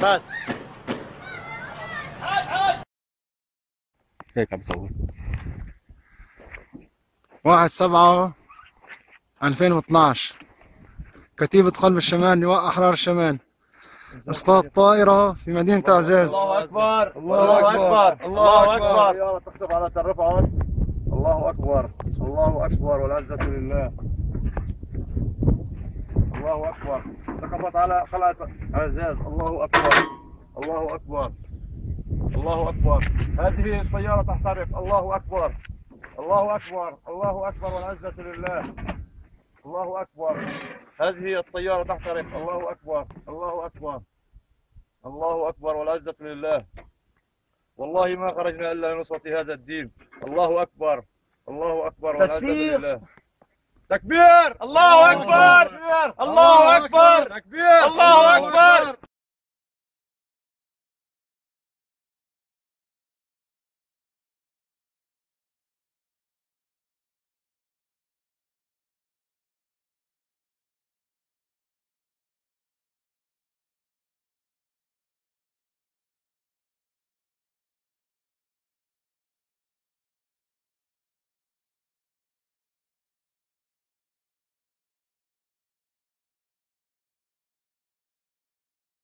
بس هيك عم بصور. 1/7/2012 كتيبة قلب الشمال لواء أحرار الشمال. إسقاط طائرة في مدينة عزاز. الله اكبر الله أكبر. الله اكبر. الطيارة تقصف على الرفعت. الله أكبر. الله أكبر والعزة لله. الله أكبر. سقطت على قلعة عزاز. الله أكبر. الله أكبر. الله أكبر. هذه الطيارة تحترق. الله أكبر. الله أكبر. الله أكبر والعزة لله. الله أكبر. هذه الطيارة تحترق. الله أكبر. الله أكبر. الله أكبر والعزة لله. والله ما خرجنا إلا لنصرة هذا الدين. الله أكبر. الله أكبر والعزة لله. تكبير. الله اكبر. الله اكبر. تكبير. الله اكبر.